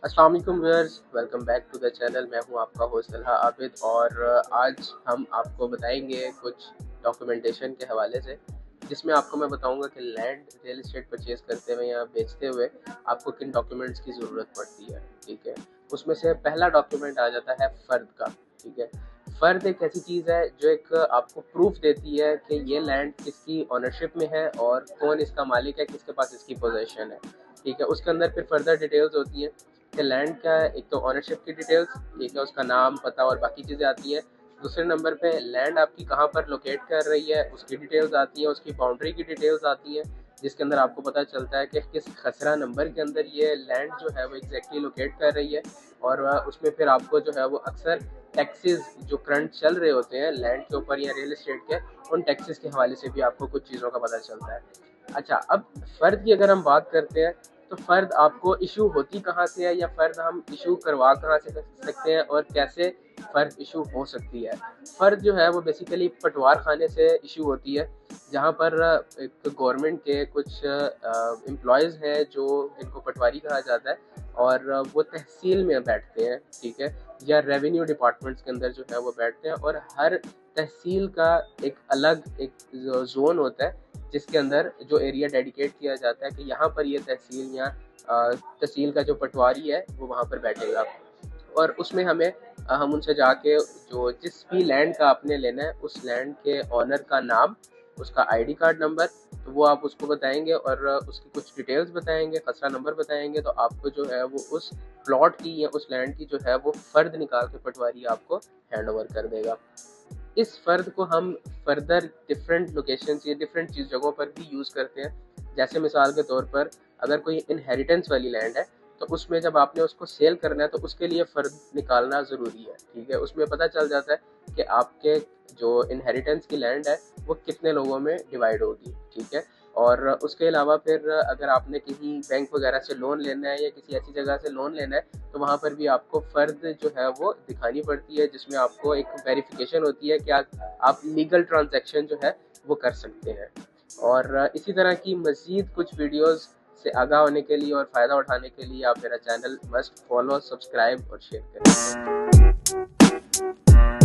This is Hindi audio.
अस्सलाम वालेकुम viewers, welcome back to the channel. मैं हूं आपका होस्ट तलहा आबिद और आज हम आपको बताएंगे कुछ डॉक्यूमेंटेशन के हवाले से, जिसमें आपको मैं बताऊंगा कि लैंड रियल एस्टेट परचेज करते हुए या बेचते हुए आपको किन डॉक्यूमेंट्स की ज़रूरत पड़ती है। ठीक है, उसमें से पहला डॉक्यूमेंट आ जाता है फ़र्द का। ठीक है, फ़र्द एक ऐसी चीज़ है जो एक आपको प्रूफ देती है कि ये लैंड किसकी ऑनरशिप में है और कौन इसका मालिक है, किसके पास इसकी पोजेशन है। ठीक है, उसके अंदर फिर फर्दर डिटेल्स होती हैं कि लैंड का एक तो ऑनरशिप की डिटेल्स, ठीक है, उसका नाम, पता और बाकी चीज़ें आती हैं। दूसरे नंबर पे लैंड आपकी कहाँ पर लोकेट कर रही है उसकी डिटेल्स आती हैं, उसकी बाउंड्री की डिटेल्स आती हैं, जिसके अंदर आपको पता चलता है कि किस खसरा नंबर के अंदर ये लैंड जो है वो एग्जैक्टली लोकेट कर रही है। और उसमें फिर आपको जो है वो अक्सर टैक्सेस जो करंट चल रहे होते हैं लैंड के ऊपर या रियल एस्टेट के, उन टैक्सेस के हवाले से भी आपको कुछ चीज़ों का पता चलता है। अच्छा, अब फ़र्द की अगर हम बात करते हैं तो फ़र्द आपको इशू होती कहाँ से है या फ़र्द हम इशू करवा कहाँ से सकते हैं और कैसे फ़र्द इशू हो सकती है। फ़र्द जो है वो बेसिकली पटवार खाने से इशू होती है, जहाँ पर एक गवर्नमेंट के कुछ एम्प्लॉयज़ हैं जो जिनको पटवारी कहा जाता है और वो तहसील में बैठते हैं। ठीक है, या रेवेन्यू डिपार्टमेंट्स के अंदर जो है वो बैठते हैं और हर तहसील का एक अलग एक जोन होता है जिसके अंदर जो एरिया डेडिकेट किया जाता है कि यहाँ पर ये तहसील या तहसील का जो पटवारी है वो वहाँ पर बैठेगा। और उसमें हम उनसे जाके जो जिस भी लैंड का आपने लेना है उस लैंड के ऑनर का नाम, उसका आईडी कार्ड नंबर, तो वो आप उसको बताएंगे और उसकी कुछ डिटेल्स बताएंगे, खसरा नंबर बताएंगे, तो आपको जो है वो उस प्लॉट की या उस लैंड की जो है वो फ़र्द निकाल के पटवारी आपको हैंड ओवर कर देगा। इस फ़र्द को हम फर्दर डिफरेंट लोकेशंस या डिफरेंट चीज़ जगहों पर भी यूज़ करते हैं। जैसे मिसाल के तौर पर अगर कोई इनहेरिटेंस वाली लैंड है तो उसमें जब आपने उसको सेल करना है तो उसके लिए फ़र्द निकालना ज़रूरी है। ठीक है, उसमें पता चल जाता है कि आपके जो इनहेरिटेंस की लैंड है वो कितने लोगों में डिवाइड होगी। ठीक है, और उसके अलावा फिर अगर आपने कहीं बैंक वगैरह से लोन लेना है या किसी ऐसी जगह से लोन लेना है तो वहाँ पर भी आपको फ़र्द जो है वो दिखानी पड़ती है, जिसमें आपको एक वेरिफिकेशन होती है कि आप लीगल ट्रांजैक्शन जो है वो कर सकते हैं। और इसी तरह की मज़ीद कुछ वीडियोस से आगाह होने के लिए और फ़ायदा उठाने के लिए आप मेरा चैनल मस्ट फॉलो, सब्सक्राइब और शेयर करें।